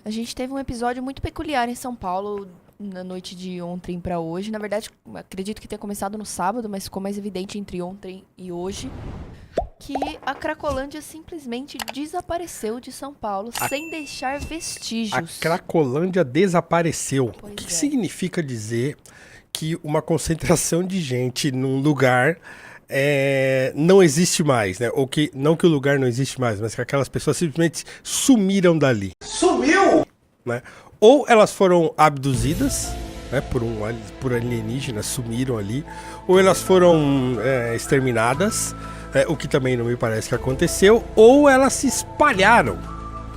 A gente teve um episódio muito peculiar em São Paulo na noite de ontem para hoje. Na verdade, acredito que tenha começado no sábado, mas ficou mais evidente entre ontem e hoje. Que a Cracolândia simplesmente desapareceu de São Paulo sem deixar vestígios. A Cracolândia desapareceu. Pois O que é. significa dizer que uma concentração de gente num lugar não existe mais, né? Ou que, não que o lugar não existe mais, mas que aquelas pessoas simplesmente sumiram dali. Sumiu! Né? Ou elas foram abduzidas, né, por alienígenas, sumiram ali, ou elas foram exterminadas, o que também não me parece que aconteceu, ou elas se espalharam,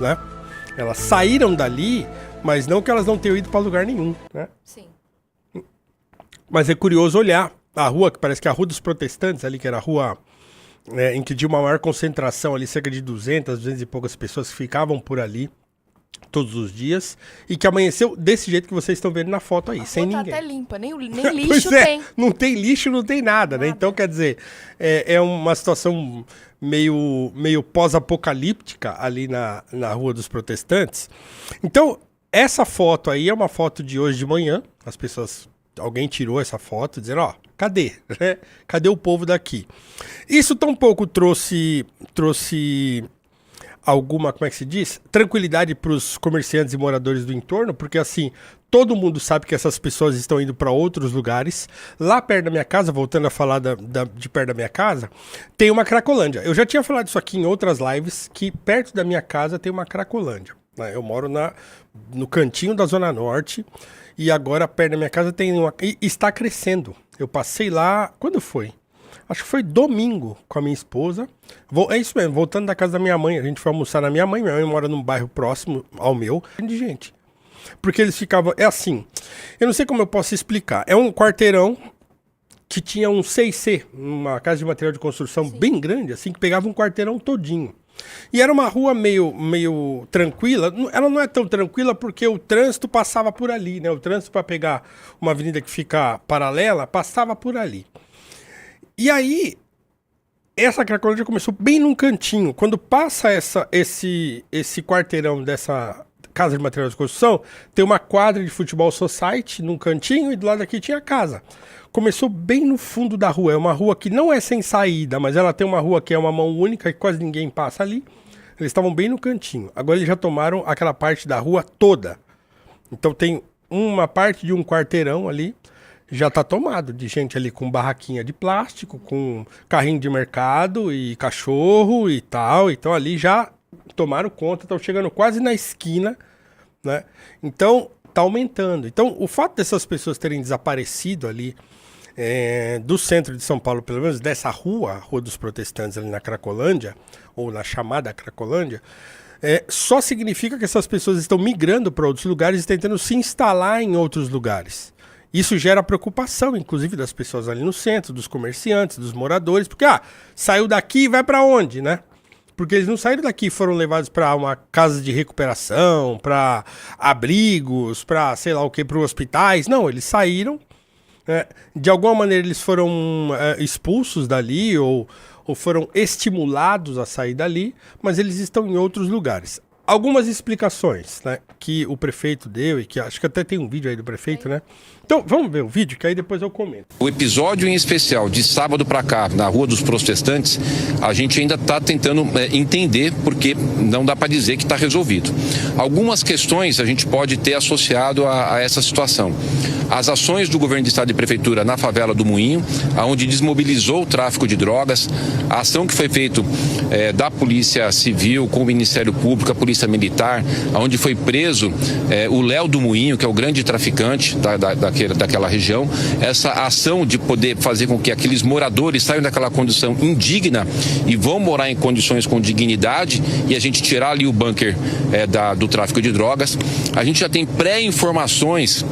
né? Elas saíram dali, mas não que elas não tenham ido para lugar nenhum, né? Sim. Mas é curioso olhar a rua, que parece que é a Rua dos Protestantes ali, que era a rua em que tinha uma maior concentração ali, cerca de 200 e poucas pessoas que ficavam por ali todos os dias, e que amanheceu desse jeito que vocês estão vendo na foto aí, sem Tá ninguém. até limpa, nem Pois lixo é, tem. não tem lixo, não tem nada, né? Então, quer dizer, é uma situação meio pós-apocalíptica ali na Rua dos Protestantes. Então, essa foto aí é uma foto de hoje de manhã. Alguém tirou essa foto dizendo, ó, cadê? Né? Cadê o povo daqui? Isso tampouco trouxe alguma, como é que se diz? Tranquilidade para os comerciantes e moradores do entorno, porque assim, todo mundo sabe que essas pessoas estão indo para outros lugares. Lá perto da minha casa, voltando a falar de perto da minha casa, tem uma Cracolândia. Eu já tinha falado isso aqui em outras lives, que perto da minha casa tem uma Cracolândia. Né? Eu moro no cantinho da Zona Norte, e agora perto da minha casa tem uma... E está crescendo. Eu passei lá... Quando foi? Acho que foi domingo com a minha esposa. É isso mesmo, voltando da casa da minha mãe. A gente foi almoçar na minha mãe. Minha mãe mora num bairro próximo ao meu. De gente. Porque eles ficavam... É assim, eu não sei como eu posso explicar. É um quarteirão que tinha um 6C, uma casa de material de construção bem grande, assim, que pegava um quarteirão todinho. E era uma rua meio tranquila. Ela não é tão tranquila porque o trânsito passava por ali, né? O trânsito para pegar uma avenida que fica paralela passava por ali. E aí, essa Cracolândia começou bem num cantinho. Quando passa esse quarteirão dessa casa de material de construção, tem uma quadra de futebol society num cantinho e do lado aqui tinha a casa. Começou bem no fundo da rua. É uma rua que não é sem saída, mas ela tem uma rua que é uma mão única, que quase ninguém passa ali. Eles estavam bem no cantinho. Agora eles já tomaram aquela parte da rua toda. Então tem uma parte de um quarteirão ali, já está tomado de gente ali com barraquinha de plástico, com carrinho de mercado e cachorro e tal. Então ali já tomaram conta, estão chegando quase na esquina, né? Então está aumentando. Então o fato dessas pessoas terem desaparecido ali do centro de São Paulo, pelo menos dessa rua, a Rua dos Protestantes ali na Cracolândia, ou na chamada Cracolândia, só significa que essas pessoas estão migrando para outros lugares e tentando se instalar em outros lugares. Isso gera preocupação, inclusive, das pessoas ali no centro, dos comerciantes, dos moradores, porque, saiu daqui e vai para onde, né? Porque eles não saíram daqui e foram levados para uma casa de recuperação, para abrigos, para sei lá o que, para hospitais. Não, eles saíram, de alguma maneira eles foram expulsos dali ou foram estimulados a sair dali, mas eles estão em outros lugares. Algumas explicações, né, que o prefeito deu e que acho que até tem um vídeo aí do prefeito, né? Então, vamos ver o vídeo que aí depois eu comento. O episódio em especial de sábado para cá, na Rua dos Protestantes, a gente ainda está tentando entender porque não dá para dizer que está resolvido. Algumas questões a gente pode ter associado a essa situação. As ações do governo de estado e prefeitura na favela do Moinho, onde desmobilizou o tráfico de drogas, a ação que foi feita da Polícia Civil com o Ministério Público, a Polícia Militar, onde foi preso o Léo do Moinho, que é o grande traficante daquela região. Essa ação de poder fazer com que aqueles moradores saiam daquela condição indigna e vão morar em condições com dignidade e a gente tirar ali o bunker do tráfico de drogas. A gente já tem pré-informações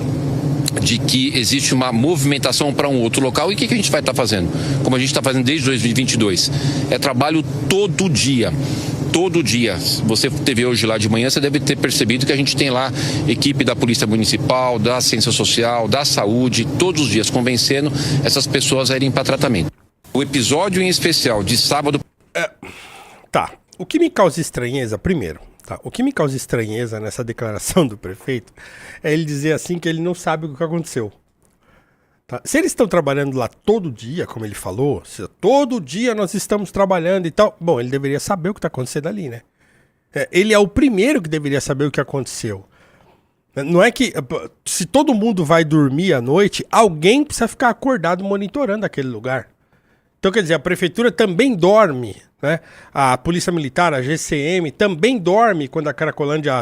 de que existe uma movimentação para um outro local. E o que a gente vai estar fazendo? Como a gente está fazendo desde 2022. É trabalho todo dia. Todo dia. Você teve hoje lá de manhã, você deve ter percebido que a gente tem lá equipe da Polícia Municipal, da Ciência Social, da Saúde, todos os dias convencendo essas pessoas a irem para tratamento. O episódio em especial de sábado... Tá. O que me causa estranheza, primeiro, Tá, o que me causa estranheza nessa declaração do prefeito é ele dizer assim que ele não sabe o que aconteceu. Tá? Se eles estão trabalhando lá todo dia, como ele falou, se todo dia nós estamos trabalhando e tal, bom, ele deveria saber o que está acontecendo ali, né? Ele é o primeiro que deveria saber o que aconteceu. Não é que, se todo mundo vai dormir à noite, alguém precisa ficar acordado monitorando aquele lugar. Então, quer dizer, a prefeitura também dorme, né? A Polícia Militar, a GCM, também dorme quando a Cracolândia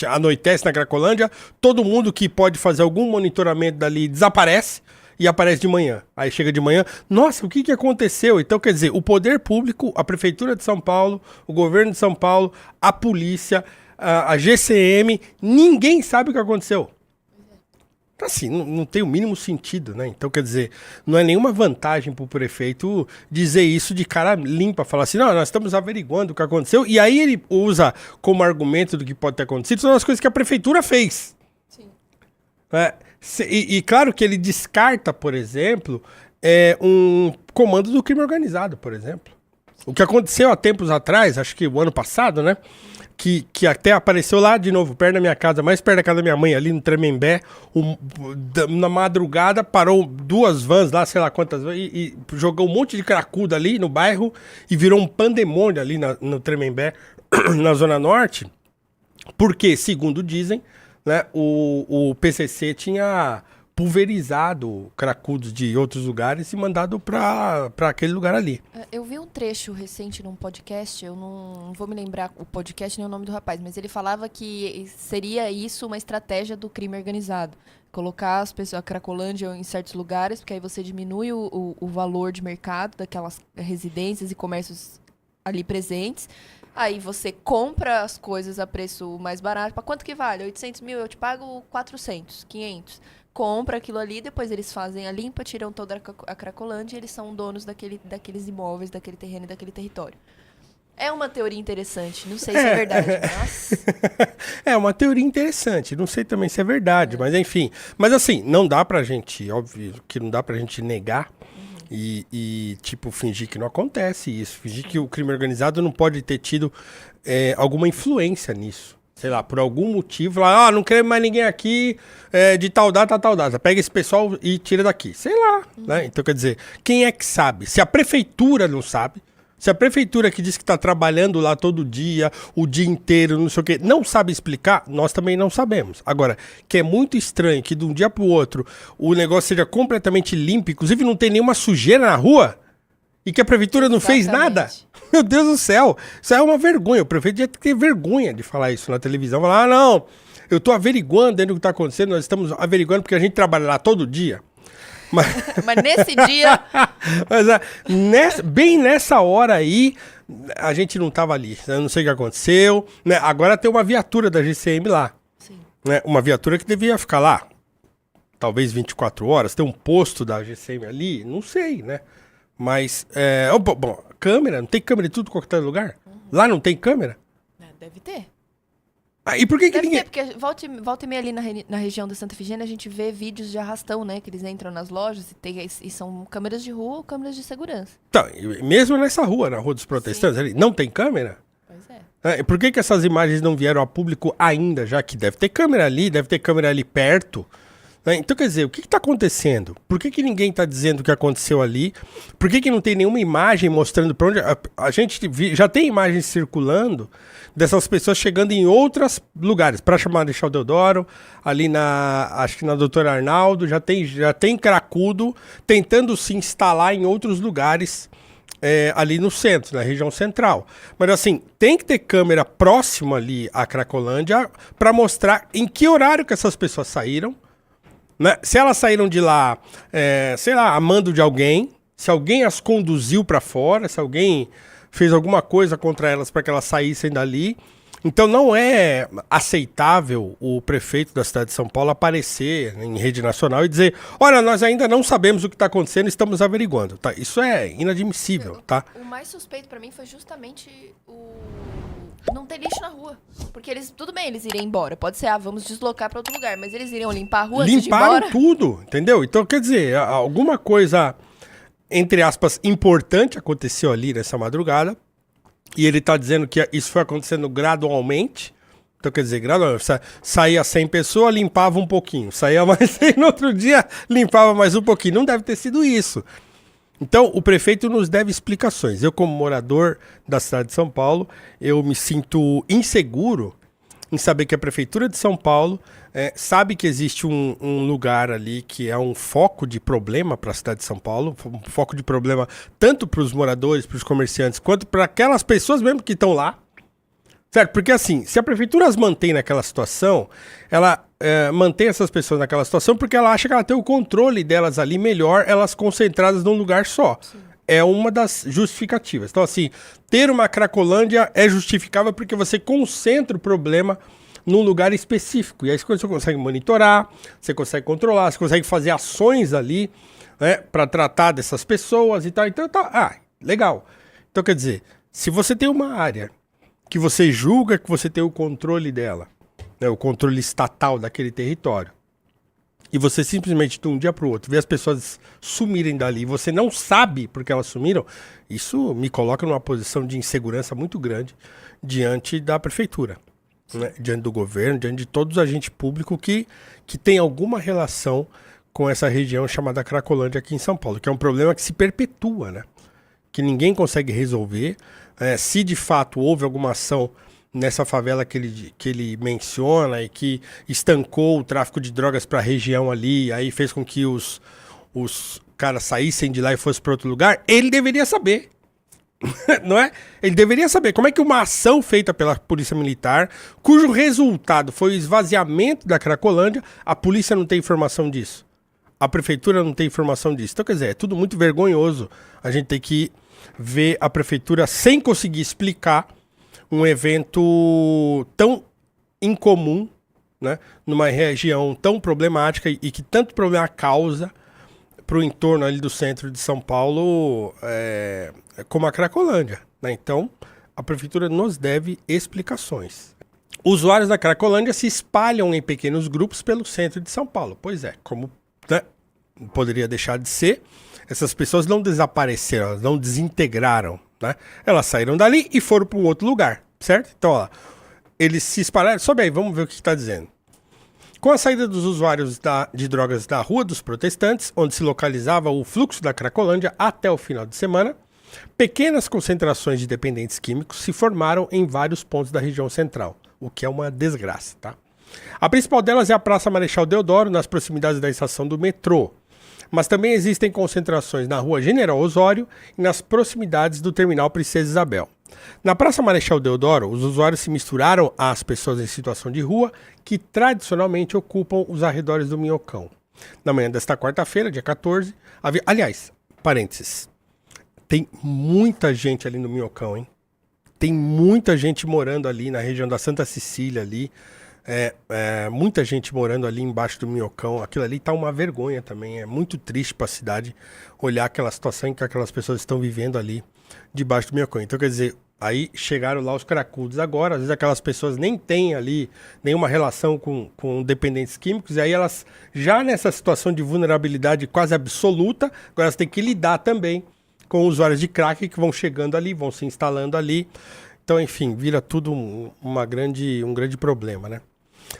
anoitece na Cracolândia. Todo mundo que pode fazer algum monitoramento dali desaparece e aparece de manhã. Aí chega de manhã, nossa, o que aconteceu? Então, quer dizer, o poder público, a Prefeitura de São Paulo, o governo de São Paulo, a polícia, a GCM, ninguém sabe o que aconteceu. Assim, não tem o mínimo sentido, né? Então, quer dizer, não é nenhuma vantagem pro prefeito dizer isso de cara limpa, falar assim, não, nós estamos averiguando o que aconteceu, e aí ele usa como argumento do que pode ter acontecido, são as coisas que a prefeitura fez. Sim. E claro que ele descarta, por exemplo, um comando do crime organizado, por exemplo. O que aconteceu há tempos atrás, acho que o ano passado, né? Que até apareceu lá de novo, perto da minha casa, mais perto da casa da minha mãe, ali no Tremembé, na madrugada, parou 2 vans lá, sei lá quantas, e jogou um monte de cracudo ali no bairro e virou um pandemônio ali no Tremembé, na Zona Norte, porque, segundo dizem, né, o PCC tinha pulverizado cracudos de outros lugares e mandado para aquele lugar ali. Eu vi um trecho recente num podcast, eu não vou me lembrar o podcast nem o nome do rapaz, mas ele falava que seria isso uma estratégia do crime organizado. Colocar as pessoas, a Cracolândia em certos lugares, porque aí você diminui o valor de mercado daquelas residências e comércios ali presentes. Aí você compra as coisas a preço mais barato. Para quanto que vale? 800 mil, eu te pago 400, 500. Compra aquilo ali, depois eles fazem a limpa, tiram toda a Cracolândia e eles são donos daqueles imóveis, daquele terreno e daquele território. É uma teoria interessante, não sei se é verdade, mas... É uma teoria interessante, não sei também se é verdade, mas enfim. Mas assim, não dá pra gente, óbvio que não dá pra gente negar e tipo, fingir que não acontece isso. Fingir que o crime organizado não pode ter tido alguma influência nisso. Sei lá, por algum motivo, lá, não queremos mais ninguém aqui de tal data, tal data. Pega esse pessoal e tira daqui. Sei lá, né? Então, quer dizer, quem é que sabe? Se a prefeitura não sabe, se a prefeitura que diz que está trabalhando lá todo dia, o dia inteiro, não sei o quê, não sabe explicar, nós também não sabemos. Agora, que é muito estranho que de um dia para o outro o negócio seja completamente limpo, inclusive não tem nenhuma sujeira na rua, e que a prefeitura não fez nada. Meu Deus do céu, isso é uma vergonha. O prefeito tinha que ter vergonha de falar isso na televisão. Falar, não, eu tô averiguando dentro do que tá acontecendo, nós estamos averiguando porque a gente trabalha lá todo dia. Mas nesse dia... Mas bem nessa hora aí, a gente não tava ali. Eu não sei o que aconteceu. Né? Agora tem uma viatura da GCM lá. Sim. Né? Uma viatura que devia ficar lá. Talvez 24 horas. Tem um posto da GCM ali, não sei, né? Mas, bom, câmera, não tem câmera em tudo qualquer lugar? Lá não tem câmera? Deve ter. E por que ninguém... Deve ter, porque volta e meia ali na região da Santa Efigênia, a gente vê vídeos de arrastão, né? Que eles entram nas lojas e são câmeras de rua ou câmeras de segurança. Então, mesmo nessa rua, na Rua dos Protestantes, ali, não tem câmera? Pois é. Por que essas imagens não vieram a público ainda, já que deve ter câmera ali perto? Então, quer dizer, o que está acontecendo? Por que ninguém está dizendo o que aconteceu ali? Por que não tem nenhuma imagem mostrando para onde... A gente já tem imagens circulando dessas pessoas chegando em outros lugares. Para chamar de Marechal Deodoro, ali acho que na Doutora Arnaldo, já tem cracudo tentando se instalar em outros lugares ali no centro, na região central. Mas assim, tem que ter câmera próxima ali à Cracolândia para mostrar em que horário que essas pessoas saíram. Né? Se elas saíram de lá, sei lá, a mando de alguém, se alguém as conduziu para fora, se alguém fez alguma coisa contra elas para que elas saíssem dali. Então não é aceitável o prefeito da cidade de São Paulo aparecer em rede nacional e dizer, olha, nós ainda não sabemos o que está acontecendo, estamos averiguando. Tá? Isso é inadmissível. Tá? O mais suspeito para mim foi justamente não ter lixo na rua. Porque tudo bem, eles iriam embora. Pode ser, vamos deslocar para outro lugar, mas eles iriam limpar a rua antes de ir embora. Limparam tudo, entendeu? Então, quer dizer, alguma coisa, entre aspas, importante aconteceu ali nessa madrugada. E ele está dizendo que isso foi acontecendo gradualmente. Então, quer dizer, gradualmente. Saía 100 pessoas, limpava um pouquinho. Saía mais 100 no outro dia, limpava mais um pouquinho. Não deve ter sido isso. Então, o prefeito nos deve explicações. Eu, como morador da cidade de São Paulo, eu me sinto inseguro em saber que a Prefeitura de São Paulo sabe que existe um lugar ali que é um foco de problema para a cidade de São Paulo, um foco de problema tanto para os moradores, para os comerciantes, quanto para aquelas pessoas mesmo que estão lá. Certo? Porque assim, se a Prefeitura as mantém naquela situação, ela mantém essas pessoas naquela situação porque ela acha que ela tem o controle delas ali melhor, elas concentradas num lugar só. Sim. É uma das justificativas. Então, assim, ter uma Cracolândia é justificável porque você concentra o problema num lugar específico. E aí você consegue monitorar, você consegue controlar, você consegue fazer ações ali, né, para tratar dessas pessoas e tal. Então, legal. Então, quer dizer, se você tem uma área que você julga que você tem o controle dela, né, o controle estatal daquele território, e você simplesmente, de um dia para o outro, vê as pessoas sumirem dali e você não sabe porque elas sumiram, isso me coloca numa posição de insegurança muito grande diante da prefeitura, né? Diante do governo, diante de todos os agentes públicos que tem alguma relação com essa região chamada Cracolândia aqui em São Paulo, que é um problema que se perpetua, né? Que ninguém consegue resolver. Se de fato houve alguma ação nessa favela que ele menciona e que estancou o tráfico de drogas para a região ali, aí fez com que os caras saíssem de lá e fossem para outro lugar, ele deveria saber. Não é? Ele deveria saber como é que uma ação feita pela Polícia Militar, cujo resultado foi o esvaziamento da Cracolândia, a polícia não tem informação disso. A prefeitura não tem informação disso. Então, quer dizer, é tudo muito vergonhoso. A gente tem que ver a prefeitura sem conseguir explicar um evento tão incomum, né, numa região tão problemática e que tanto problema causa para o entorno ali do centro de São Paulo, como a Cracolândia, né? Então, a prefeitura nos deve explicações. Usuários da Cracolândia se espalham em pequenos grupos pelo centro de São Paulo. Pois é, como, né, poderia deixar de ser, essas pessoas não desapareceram, elas não desintegraram, né? Elas saíram dali e foram para um outro lugar, certo? Então, ó, eles se espalharam. Sobe aí, vamos ver o que está dizendo. Com a saída dos usuários de drogas da Rua dos Protestantes, onde se localizava o fluxo da Cracolândia até o final de semana, pequenas concentrações de dependentes químicos se formaram em vários pontos da região central, o que é uma desgraça, tá? A principal delas é a Praça Marechal Deodoro, nas proximidades da estação do metrô. Mas também existem concentrações na Rua General Osório e nas proximidades do Terminal Princesa Isabel. Na Praça Marechal Deodoro, os usuários se misturaram às pessoas em situação de rua que tradicionalmente ocupam os arredores do Minhocão. Na manhã desta quarta-feira, dia 14, havia... Aliás, parênteses, tem muita gente ali no Minhocão, hein? Tem muita gente morando ali na região da Santa Cecília ali. Muita gente morando ali embaixo do Minhocão. Aquilo ali tá uma vergonha também. É muito triste para a cidade olhar aquela situação em que aquelas pessoas estão vivendo ali debaixo do Minhocão. Então, quer dizer, aí chegaram lá os cracudos agora. Às vezes aquelas pessoas nem têm ali nenhuma relação com dependentes químicos. E aí elas, já nessa situação de vulnerabilidade quase absoluta, agora elas têm que lidar também com usuários de crack que vão chegando ali, vão se instalando ali. Então, enfim, vira tudo um grande problema, né?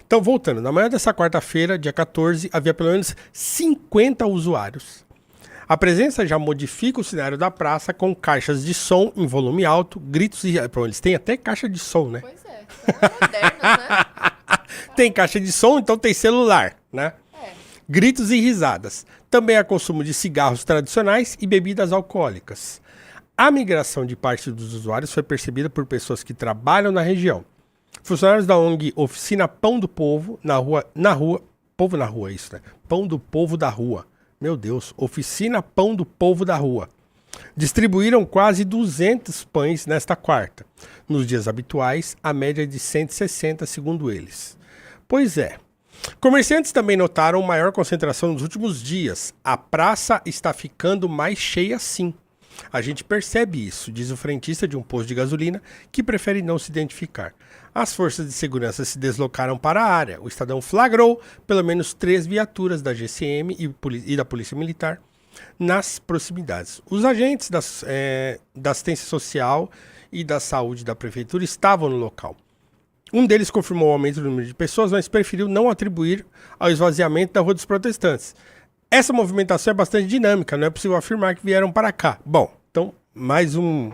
Então, voltando, na manhã dessa quarta-feira, dia 14, havia pelo menos 50 usuários. A presença já modifica o cenário da praça com caixas de som em volume alto, gritos e... Pô, eles têm até caixa de som, né? Pois é, são modernos, né? Tem caixa de som, então tem celular, né? Gritos e risadas. Também há consumo de cigarros tradicionais e bebidas alcoólicas. A migração de parte dos usuários foi percebida por pessoas que trabalham na região. Funcionários da ONG Oficina Pão do Povo, Povo na Rua, isso, né? Pão do Povo da Rua. Meu Deus, Oficina Pão do Povo da Rua. Distribuíram quase 200 pães nesta quarta. Nos dias habituais, a média é de 160, segundo eles. Pois é. Comerciantes também notaram maior concentração nos últimos dias. A praça está ficando mais cheia, sim. A gente percebe isso, diz o frentista de um posto de gasolina, que prefere não se identificar. As forças de segurança se deslocaram para a área. O Estadão flagrou pelo menos 3 viaturas da GCM e da Polícia Militar nas proximidades. Os agentes da assistência social e da Saúde da Prefeitura estavam no local. Um deles confirmou o aumento do número de pessoas, mas preferiu não atribuir ao esvaziamento da Rua dos Protestantes. Essa movimentação é bastante dinâmica, não é possível afirmar que vieram para cá. Bom, então, mais um...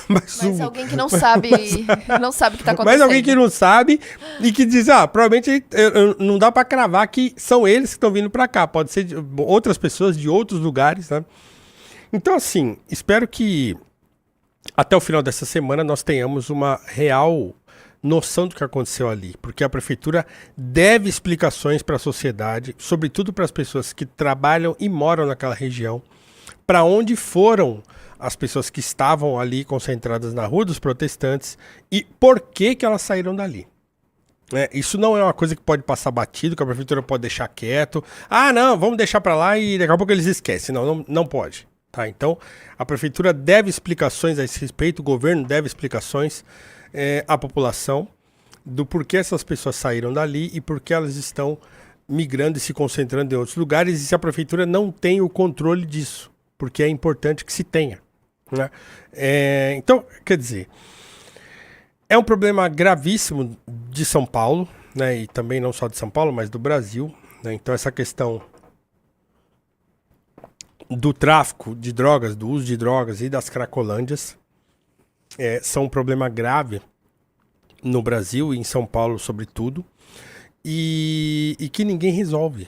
Mas alguém que não sabe, não sabe o que está acontecendo. Mas alguém que não sabe e que diz, provavelmente não dá para cravar que são eles que estão vindo para cá. Pode ser outras pessoas de outros lugares, né? Então, assim, espero que até o final dessa semana nós tenhamos uma real noção do que aconteceu ali. Porque a prefeitura deve explicações para a sociedade, sobretudo para as pessoas que trabalham e moram naquela região, para onde foram as pessoas que estavam ali concentradas na Rua dos Protestantes e por que elas saíram dali. Isso não é uma coisa que pode passar batido, que a prefeitura pode deixar quieto. Não, vamos deixar para lá e daqui a pouco eles esquecem. Não pode. Tá? Então, a prefeitura deve explicações a esse respeito, o governo deve explicações à população do porquê essas pessoas saíram dali e por que elas estão migrando e se concentrando em outros lugares e se a prefeitura não tem o controle disso, porque é importante que se tenha. Né? Então, quer dizer, é um problema gravíssimo de São Paulo, né? E também não só de São Paulo, mas do Brasil. Né? Então, essa questão do tráfico de drogas, do uso de drogas e das cracolândias são um problema grave no Brasil e em São Paulo, sobretudo, e que ninguém resolve.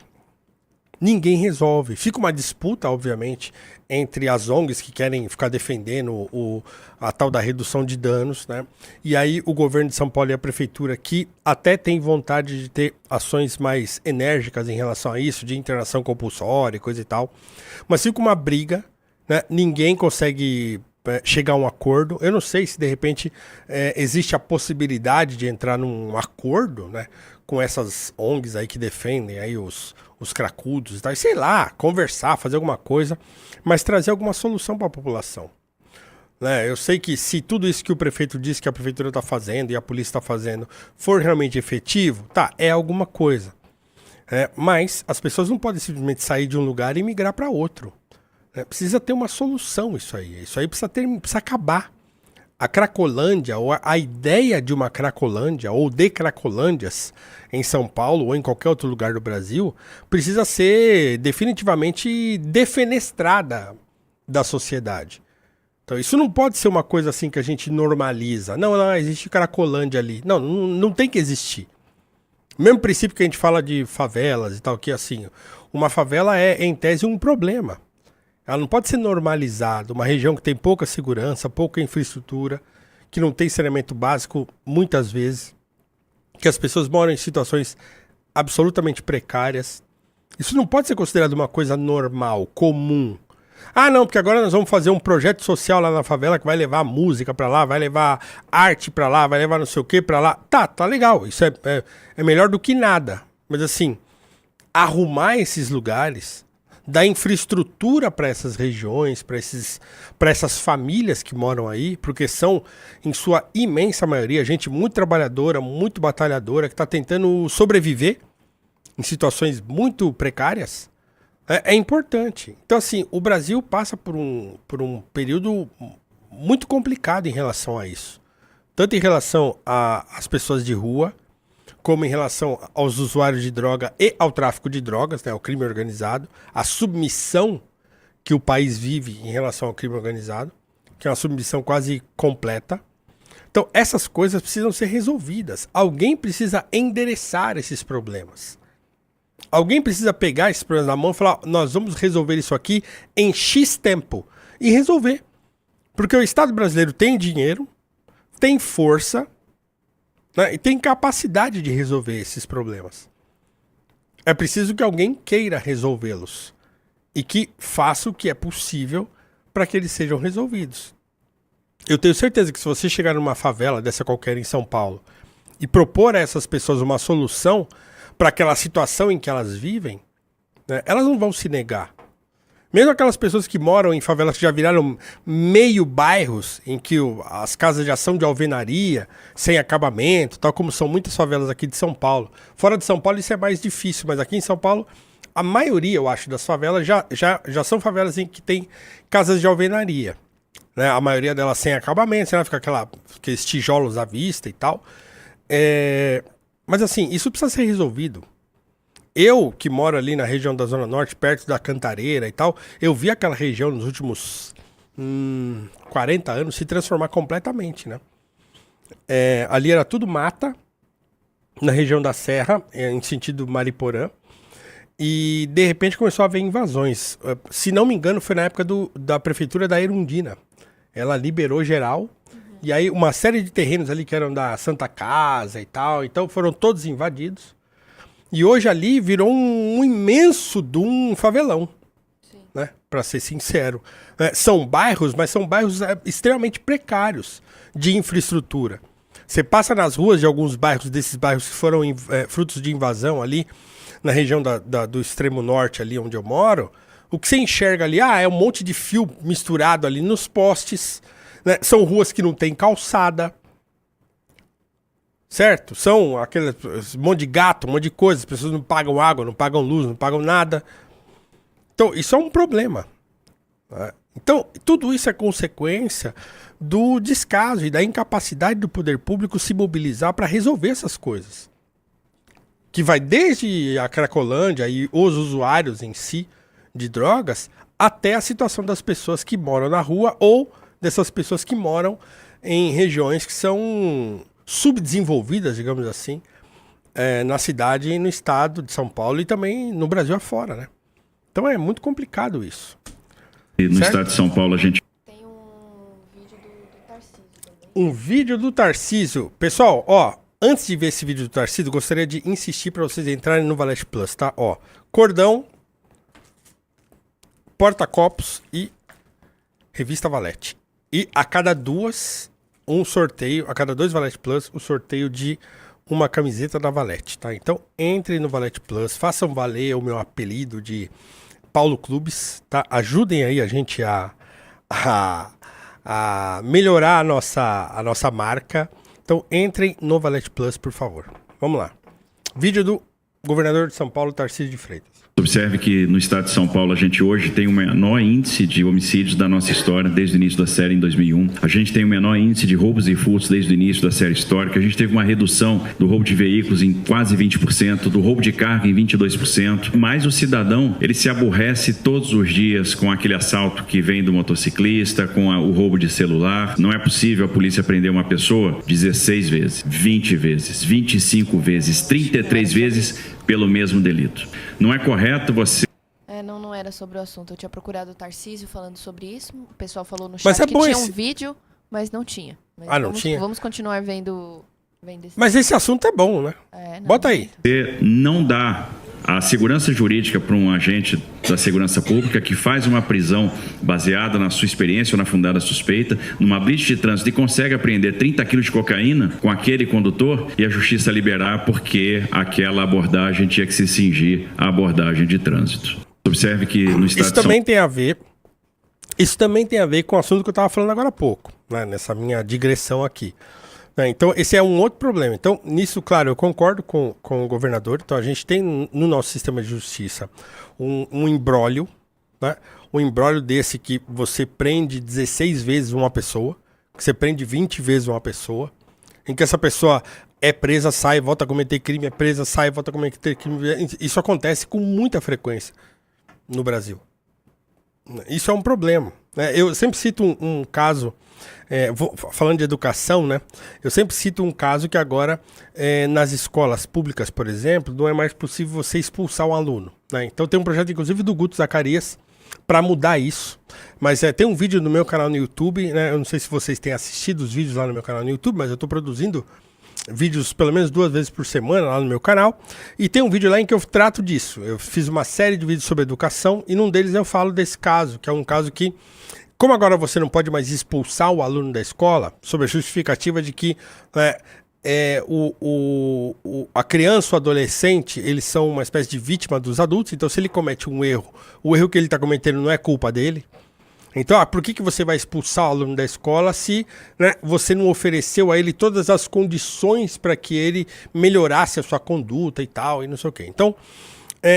Ninguém resolve. Fica uma disputa, obviamente, entre as ONGs que querem ficar defendendo a tal da redução de danos, né? E aí o governo de São Paulo e a prefeitura, que até tem vontade de ter ações mais enérgicas em relação a isso, de internação compulsória e coisa e tal. Mas fica uma briga, né? Ninguém consegue chegar a um acordo. Eu não sei se de repente existe a possibilidade de entrar num acordo, né, com essas ONGs aí que defendem aí os cracudos e tal, e sei lá, conversar, fazer alguma coisa, mas trazer alguma solução para a população. Né? Eu sei que se tudo isso que o prefeito disse que a prefeitura está fazendo e a polícia está fazendo for realmente efetivo, é alguma coisa. Mas as pessoas não podem simplesmente sair de um lugar e migrar para outro. Precisa ter uma solução isso aí. Isso aí precisa acabar. A Cracolândia, ou a ideia de uma Cracolândia, ou de Cracolândias em São Paulo ou em qualquer outro lugar do Brasil, precisa ser definitivamente defenestrada da sociedade. Então isso não pode ser uma coisa assim que a gente normaliza. Não, existe Cracolândia ali. Não tem que existir. O mesmo princípio que a gente fala de favelas e tal, que assim, uma favela é, em tese, um problema. Ela não pode ser normalizada. Uma região que tem pouca segurança, pouca infraestrutura, que não tem saneamento básico, muitas vezes, que as pessoas moram em situações absolutamente precárias. Isso não pode ser considerado uma coisa normal, comum. Não, porque agora nós vamos fazer um projeto social lá na favela que vai levar música pra lá, vai levar arte pra lá, vai levar não sei o que pra lá. Tá legal. Isso é melhor do que nada. Mas assim, arrumar esses lugares, dar infraestrutura para essas regiões, para essas famílias que moram aí, porque são, em sua imensa maioria, gente muito trabalhadora, muito batalhadora, que está tentando sobreviver em situações muito precárias, é importante. Então, assim, o Brasil passa por um período muito complicado em relação a isso. Tanto em relação às pessoas de rua, como em relação aos usuários de droga e ao tráfico de drogas, né, ao crime organizado, a submissão que o país vive em relação ao crime organizado, que é uma submissão quase completa. Então, essas coisas precisam ser resolvidas. Alguém precisa endereçar esses problemas. Alguém precisa pegar esses problemas na mão e falar, nós vamos resolver isso aqui em X tempo. E resolver. Porque o Estado brasileiro tem dinheiro, tem força, né, e tem capacidade de resolver esses problemas. É preciso que alguém queira resolvê-los e que faça o que é possível para que eles sejam resolvidos. Eu tenho certeza que se você chegar numa favela dessa qualquer em São Paulo e propor a essas pessoas uma solução para aquela situação em que elas vivem, né, elas não vão se negar. Mesmo aquelas pessoas que moram em favelas que já viraram meio bairros, em que as casas já são de alvenaria, sem acabamento, tal como são muitas favelas aqui de São Paulo. Fora de São Paulo isso é mais difícil, mas aqui em São Paulo, a maioria, eu acho, das favelas já são favelas em que tem casas de alvenaria. né? A maioria delas sem acabamento, né? Fica aqueles tijolos à vista e tal. Mas assim, isso precisa ser resolvido. Eu, que moro ali na região da Zona Norte, perto da Cantareira e tal, eu vi aquela região nos últimos 40 anos se transformar completamente, né? Ali era tudo mata, na região da Serra, em sentido Mariporã, e de repente começou a haver invasões. Se não me engano, foi na época da prefeitura da Erundina. Ela liberou geral, e aí uma série de terrenos ali que eram da Santa Casa e tal, então foram todos invadidos. E hoje ali virou um imenso de um favelão, né? Para ser sincero. São bairros, mas são bairros extremamente precários de infraestrutura. Você passa nas ruas de alguns bairros, desses bairros que foram frutos de invasão ali, na região do extremo norte ali onde eu moro, o que você enxerga ali, é um monte de fio misturado ali nos postes, né? São ruas que não tem calçada, certo? São aquele monte de gato, um monte de coisa, as pessoas não pagam água, não pagam luz, não pagam nada. Então, isso é um problema, né? Então, tudo isso é consequência do descaso e da incapacidade do poder público se mobilizar para resolver essas coisas. Que vai desde a Cracolândia e os usuários em si de drogas, até a situação das pessoas que moram na rua ou dessas pessoas que moram em regiões que são subdesenvolvidas, digamos assim, na cidade e no estado de São Paulo e também no Brasil afora, né? Então é muito complicado isso. E no estado de São Paulo a gente... Tem um vídeo do Tarcísio também. Um vídeo do Tarcísio. Pessoal, ó, antes de ver esse vídeo do Tarcísio, gostaria de insistir para vocês entrarem no Valete Plus, tá? Ó, cordão, porta-copos e revista Valete. E a cada duas, um sorteio, a cada 2 Valete Plus, o sorteio de uma camiseta da Valete, tá? Então, entre no Valete Plus, façam valer o meu apelido de Paulo Clubes, tá? Ajudem aí a gente a melhorar a nossa marca. Então, entrem no Valete Plus, por favor. Vamos lá. Vídeo do governador de São Paulo, Tarcísio de Freitas. Observe que no estado de São Paulo a gente hoje tem o menor índice de homicídios da nossa história desde o início da série em 2001. A gente tem o menor índice de roubos e furtos desde o início da série histórica. A gente teve uma redução do roubo de veículos em quase 20%, do roubo de carga em 22%. Mas o cidadão, ele se aborrece todos os dias com aquele assalto que vem do motociclista, com o roubo de celular. Não é possível a polícia prender uma pessoa 16 vezes, 20 vezes, 25 vezes, 33 vezes pelo mesmo delito. Não é correto você... Não era sobre o assunto. Eu tinha procurado o Tarcísio falando sobre isso. O pessoal falou no Mas chat que tinha esse... um vídeo, mas não tinha. Mas não tinha? Vamos continuar vendo esse... Mas esse assunto é bom, né? Bota aí. Você não dá a segurança jurídica para um agente da segurança pública que faz uma prisão baseada na sua experiência ou na fundada suspeita, numa blitz de trânsito e consegue apreender 30 quilos de cocaína com aquele condutor e a justiça liberar porque aquela abordagem tinha que se cingir à abordagem de trânsito. Observe que no estado Isso também tem a ver... Isso também tem a ver com o assunto que eu estava falando agora há pouco, né? Nessa minha digressão aqui. Então, esse é um outro problema. Então, nisso, claro, eu concordo com o governador. Então, a gente tem no nosso sistema de justiça um imbróglio, né? Um imbróglio desse que você prende 16 vezes uma pessoa, que você prende 20 vezes uma pessoa, em que essa pessoa é presa, sai, volta a cometer crime, é presa, sai, volta a cometer crime. Isso acontece com muita frequência no Brasil. Isso é um problema, né? Eu sempre cito um caso... falando de educação, né? Eu sempre cito um caso que agora, nas escolas públicas, por exemplo, não é mais possível você expulsar um aluno, né? Então tem um projeto, inclusive, do Guto Zacarias para mudar isso. Mas tem um vídeo no meu canal no YouTube, né? Eu não sei se vocês têm assistido os vídeos lá no meu canal no YouTube, mas eu estou produzindo vídeos pelo menos 2 vezes por semana lá no meu canal. E tem um vídeo lá em que eu trato disso. Eu fiz uma série de vídeos sobre educação e num deles eu falo desse caso, que é um caso que... Como agora você não pode mais expulsar o aluno da escola, sob a justificativa de que a criança ou adolescente, eles são uma espécie de vítima dos adultos, então se ele comete um erro, o erro que ele está cometendo não é culpa dele. Então, por que você vai expulsar o aluno da escola se, né, você não ofereceu a ele todas as condições para que ele melhorasse a sua conduta e tal, e não sei o quê. Então...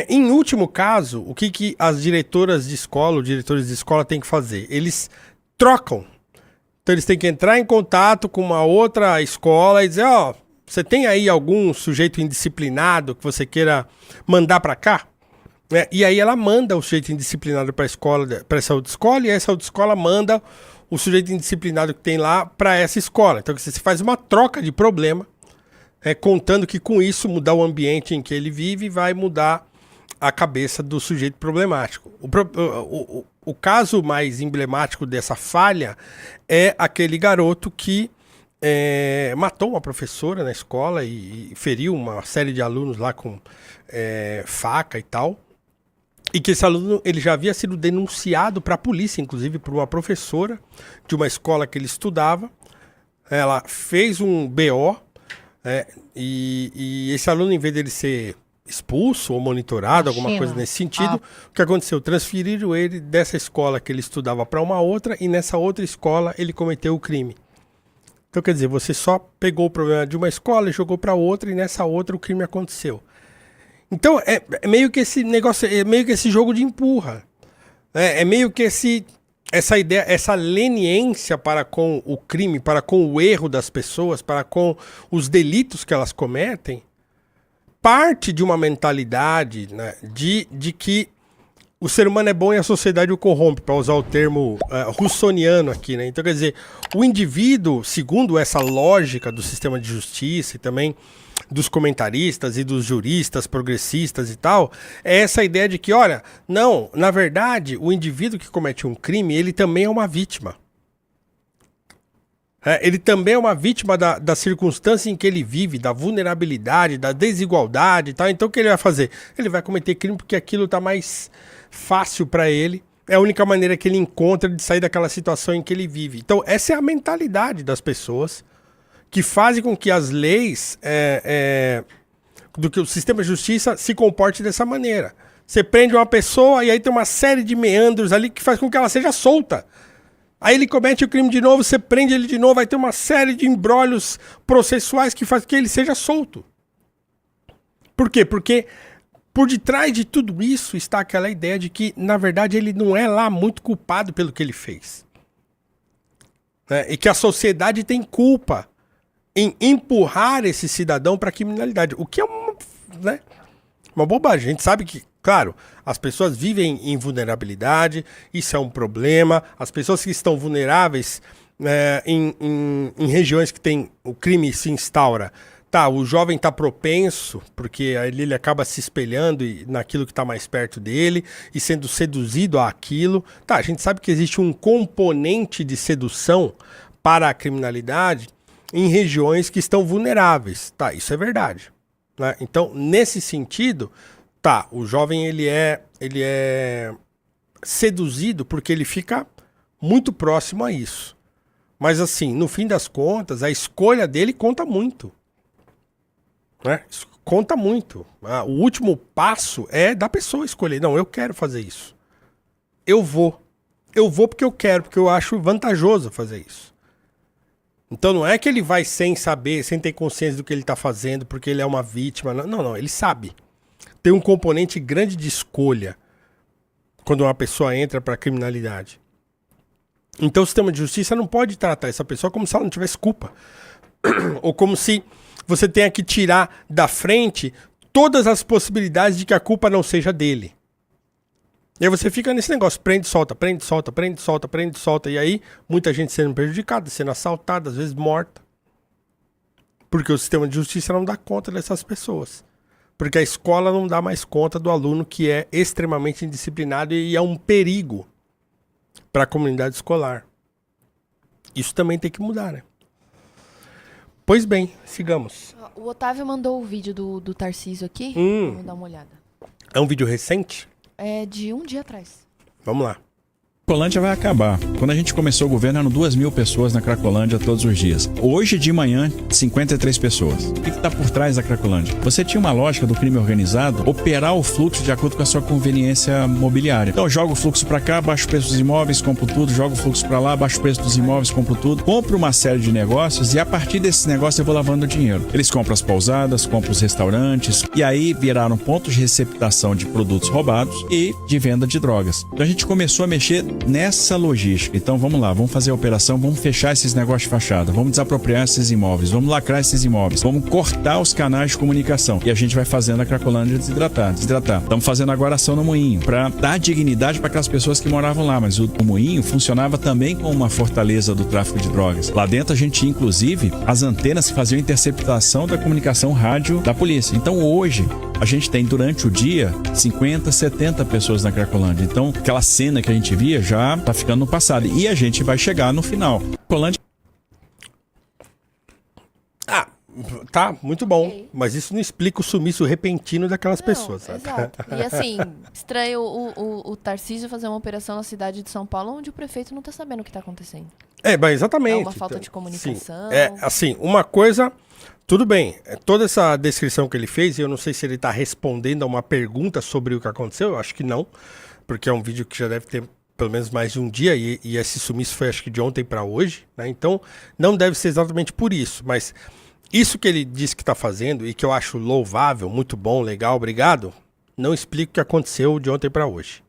em último caso, o que as diretoras de escola, os diretores de escola têm que fazer? Eles trocam. Então eles têm que entrar em contato com uma outra escola e dizer, ó, você tem aí algum sujeito indisciplinado que você queira mandar para cá? E aí ela manda o sujeito indisciplinado para essa outra escola, e essa outra escola manda o sujeito indisciplinado que tem lá para essa escola. Então você faz uma troca de problema, contando que com isso mudar o ambiente em que ele vive vai mudar a cabeça do sujeito problemático. O caso mais emblemático dessa falha é aquele garoto que matou uma professora na escola e feriu uma série de alunos lá com faca e tal. E que esse aluno ele já havia sido denunciado para a polícia, inclusive por uma professora de uma escola que ele estudava. Ela fez um BO, e esse aluno, em vez dele ser expulso ou monitorado, alguma coisa nesse sentido, o que aconteceu? Transferiram ele dessa escola que ele estudava para uma outra, e nessa outra escola ele cometeu o crime. Então, quer dizer, você só pegou o problema de uma escola e jogou para outra, e nessa outra o crime aconteceu. Então, é meio que esse negócio, é meio que esse jogo de empurra. É meio que essa ideia, essa leniência para com o crime, para com o erro das pessoas, para com os delitos que elas cometem, parte de uma mentalidade, né, de que o ser humano é bom e a sociedade o corrompe, para usar o termo russoniano aqui, né? Então, quer dizer, o indivíduo, segundo essa lógica do sistema de justiça e também dos comentaristas e dos juristas progressistas e tal, é essa ideia de que, olha, não, na verdade, o indivíduo que comete um crime, ele também é uma vítima. Ele também é uma vítima da circunstância em que ele vive, da vulnerabilidade, da desigualdade e tal. Então o que ele vai fazer? Ele vai cometer crime porque aquilo está mais fácil para ele. É a única maneira que ele encontra de sair daquela situação em que ele vive. Então essa é a mentalidade das pessoas que fazem com que as leis, do que o sistema de justiça se comporte dessa maneira. Você prende uma pessoa e aí tem uma série de meandros ali que faz com que ela seja solta. Aí ele comete o crime de novo, você prende ele de novo, vai ter uma série de embrólios processuais que faz com que ele seja solto. Por quê? Porque por detrás de tudo isso está aquela ideia de que, na verdade, ele não é lá muito culpado pelo que ele fez. E que a sociedade tem culpa em empurrar esse cidadão para a criminalidade. O que é uma bobagem. A gente sabe que, claro, as pessoas vivem em vulnerabilidade, isso é um problema. As pessoas que estão vulneráveis em regiões que tem o crime se instaura, o jovem está propenso, porque ele acaba se espelhando naquilo que está mais perto dele e sendo seduzido àquilo. A gente sabe que existe um componente de sedução para a criminalidade em regiões que estão vulneráveis. Isso é verdade. Né? Então, nesse sentido, o jovem ele é seduzido porque ele fica muito próximo a isso. Mas assim, no fim das contas, a escolha dele conta muito. Né? Isso conta muito. O último passo é da pessoa escolher. Não, eu quero fazer isso. Eu vou. Eu vou porque eu quero, porque eu acho vantajoso fazer isso. Então não é que ele vai sem saber, sem ter consciência do que ele está fazendo, porque ele é uma vítima. Não, ele sabe. Tem um componente grande de escolha quando uma pessoa entra para a criminalidade. Então o sistema de justiça não pode tratar essa pessoa como se ela não tivesse culpa. Ou como se você tenha que tirar da frente todas as possibilidades de que a culpa não seja dele. E aí você fica nesse negócio, prende, solta, prende, solta, prende, solta, prende, solta. E aí muita gente sendo prejudicada, sendo assaltada, às vezes morta. Porque o sistema de justiça não dá conta dessas pessoas. Porque a escola não dá mais conta do aluno que é extremamente indisciplinado e é um perigo para a comunidade escolar. Isso também tem que mudar, né? Pois bem, sigamos. O Otávio mandou o vídeo do Tarcísio aqui. Vamos dar uma olhada. É um vídeo recente? É de um dia atrás. Vamos lá. Cracolândia vai acabar. Quando a gente começou o governo, eram 2.000 pessoas na Cracolândia todos os dias. Hoje de manhã, 53 pessoas. O que está por trás da Cracolândia? Você tinha uma lógica do crime organizado operar o fluxo de acordo com a sua conveniência mobiliária. Então, joga o fluxo para cá, baixa o preço dos imóveis, compro tudo, joga o fluxo para lá, baixa o preço dos imóveis, compro tudo. Compro uma série de negócios e a partir desses negócios eu vou lavando dinheiro. Eles compram as pousadas, compram os restaurantes e aí viraram pontos de receptação de produtos roubados e de venda de drogas. Então a gente começou a mexer nessa logística. Então vamos lá, vamos fazer a operação, vamos fechar esses negócios de fachada, vamos desapropriar esses imóveis, vamos lacrar esses imóveis, vamos cortar os canais de comunicação. E a gente vai fazendo a Cracolândia desidratar. Estamos fazendo agora ação no Moinho, para dar dignidade para aquelas pessoas que moravam lá, mas o Moinho funcionava também como uma fortaleza do tráfico de drogas. Lá dentro a gente tinha, inclusive, as antenas que faziam interceptação da comunicação rádio da polícia. Então hoje, a gente tem durante o dia 50, 70 pessoas na Cracolândia. Então, aquela cena que a gente via já tá ficando no passado. E a gente vai chegar no final. Cracolândia... Ah, tá, muito bom. Okay. Mas isso não explica o sumiço repentino daquelas pessoas, sabe? Exato. E assim, estranho o Tarcísio fazer uma operação na cidade de São Paulo onde o prefeito não tá sabendo o que tá acontecendo. Mas exatamente. É uma falta de comunicação. Sim. Assim, uma coisa... Tudo bem, toda essa descrição que ele fez, eu não sei se ele está respondendo a uma pergunta sobre o que aconteceu, eu acho que não, porque é um vídeo que já deve ter pelo menos mais de um dia, e esse sumiço foi acho que de ontem para hoje, né? Então não deve ser exatamente por isso, mas isso que ele disse que está fazendo, e que eu acho louvável, muito bom, legal, obrigado, não explica o que aconteceu de ontem para hoje.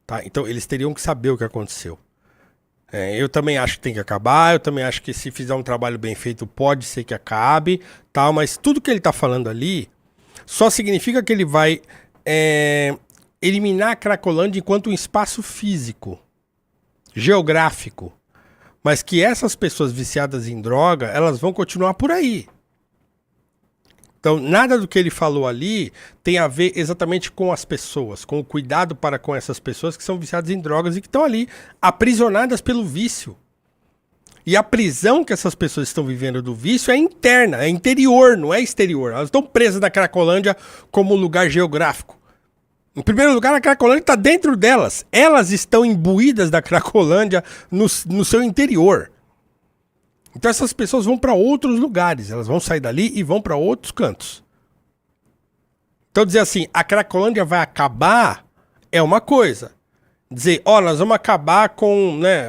Tá? Então eles teriam que saber o que aconteceu. Eu também acho que tem que acabar, eu também acho que se fizer um trabalho bem feito pode ser que acabe, tal, mas tudo que ele está falando ali só significa que ele vai eliminar a Cracolândia enquanto um espaço físico, geográfico, mas que essas pessoas viciadas em droga, elas vão continuar por aí. Então, nada do que ele falou ali tem a ver exatamente com as pessoas, com o cuidado para com essas pessoas que são viciadas em drogas e que estão ali aprisionadas pelo vício. E a prisão que essas pessoas estão vivendo do vício é interna, é interior, não é exterior. Elas estão presas na Cracolândia como lugar geográfico. Em primeiro lugar, a Cracolândia está dentro delas. Elas estão imbuídas da Cracolândia no seu interior. Então essas pessoas vão para outros lugares, elas vão sair dali e vão para outros cantos. Então dizer assim, a Cracolândia vai acabar é uma coisa. Dizer, nós vamos acabar com, né,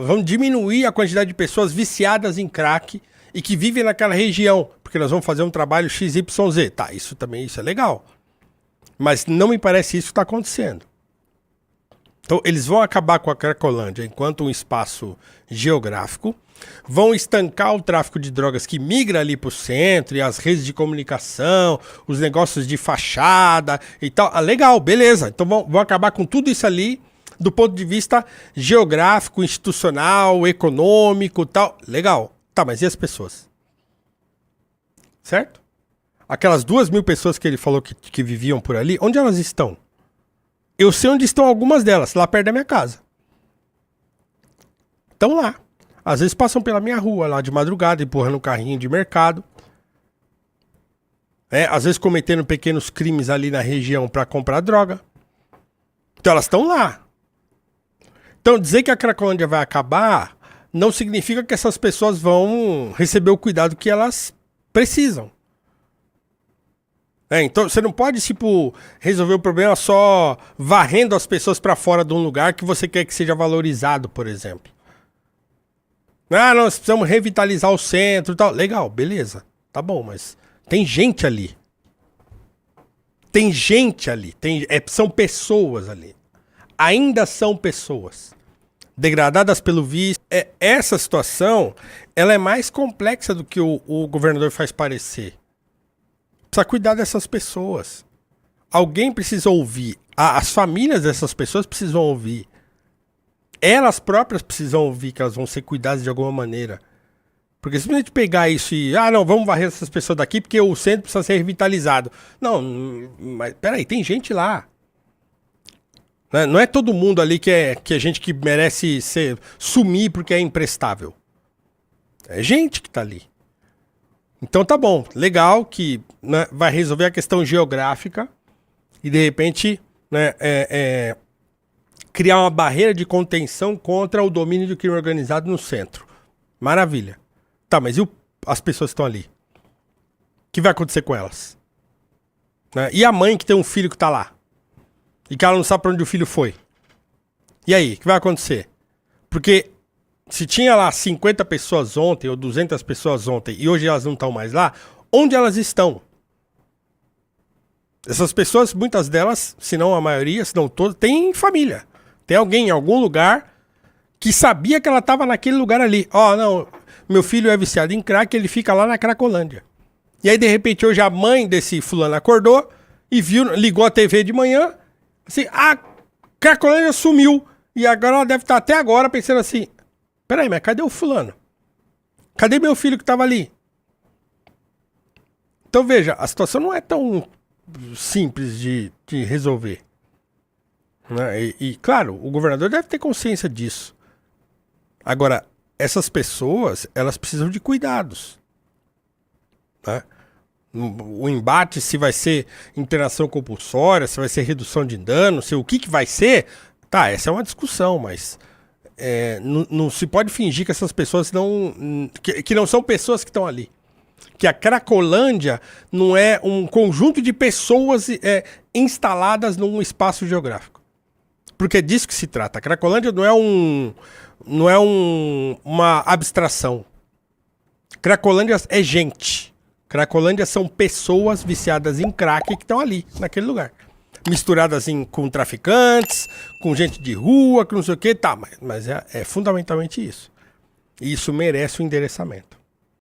vamos diminuir a quantidade de pessoas viciadas em crack e que vivem naquela região, porque nós vamos fazer um trabalho XYZ. Tá, isso é legal. Mas não me parece isso que está acontecendo. Então eles vão acabar com a Cracolândia enquanto um espaço geográfico, vão estancar o tráfico de drogas que migra ali para o centro, e as redes de comunicação, os negócios de fachada e tal. Legal, beleza. Então vão acabar com tudo isso ali do ponto de vista geográfico, institucional, econômico e tal. Legal. Tá, mas e as pessoas? Certo? Aquelas 2.000 pessoas que ele falou que viviam por ali, onde elas estão? Eu sei onde estão algumas delas, lá perto da minha casa. Estão lá. Às vezes passam pela minha rua, lá de madrugada, empurrando um carrinho de mercado. Às vezes cometendo pequenos crimes ali na região para comprar droga. Então elas estão lá. Então dizer que a Cracolândia vai acabar não significa que essas pessoas vão receber o cuidado que elas precisam. Então você não pode, resolver o problema só varrendo as pessoas para fora de um lugar que você quer que seja valorizado, por exemplo. Nós precisamos revitalizar o centro e tal. Legal, beleza. Tá bom, mas tem gente ali. Tem gente ali. São pessoas ali. Ainda são pessoas. Degradadas pelo vício. Essa situação, ela é mais complexa do que o governador faz parecer. Precisa cuidar dessas pessoas. Alguém precisa ouvir. As famílias dessas pessoas precisam ouvir. Elas próprias precisam ouvir que elas vão ser cuidadas de alguma maneira. Porque simplesmente pegar isso e... não, vamos varrer essas pessoas daqui porque o centro precisa ser revitalizado. Não, mas peraí, tem gente lá. Não é todo mundo ali que é gente que merece sumir porque é imprestável. É gente que tá ali. Então tá bom, legal que, né, vai resolver a questão geográfica e de repente, né, criar uma barreira de contenção contra o domínio do crime organizado no centro. Maravilha. Tá, mas e as pessoas que estão ali? O que vai acontecer com elas? Né? E a mãe que tem um filho que tá lá? E que ela não sabe pra onde o filho foi? E aí, o que vai acontecer? Porque se tinha lá 50 pessoas ontem ou 200 pessoas ontem e hoje elas não estão mais lá, onde elas estão? Essas pessoas, muitas delas, se não a maioria, se não todas, têm família. Tem alguém em algum lugar que sabia que ela estava naquele lugar ali. Ó, não, meu filho é viciado em crack, ele fica lá na Cracolândia. E aí, de repente, hoje a mãe desse fulano acordou e viu, ligou a TV de manhã, assim, a Cracolândia sumiu. E agora ela deve estar até agora pensando assim, peraí, mas cadê o fulano? Cadê meu filho que estava ali? Então, veja, a situação não é tão simples de resolver. Né? E, claro, o governador deve ter consciência disso. Agora, essas pessoas, elas precisam de cuidados. Né? O embate, se vai ser internação compulsória, se vai ser redução de dano, se o que vai ser, tá, essa é uma discussão, mas não se pode fingir que essas pessoas que não são pessoas que estão ali. Que a Cracolândia não é um conjunto de pessoas instaladas num espaço geográfico. Porque é disso que se trata. A Cracolândia não é uma abstração. Cracolândia é gente. Cracolândia são pessoas viciadas em crack que estão ali, naquele lugar. Misturadas com traficantes, com gente de rua, com não sei o que, tá, mas é fundamentalmente isso. E isso merece um endereçamento.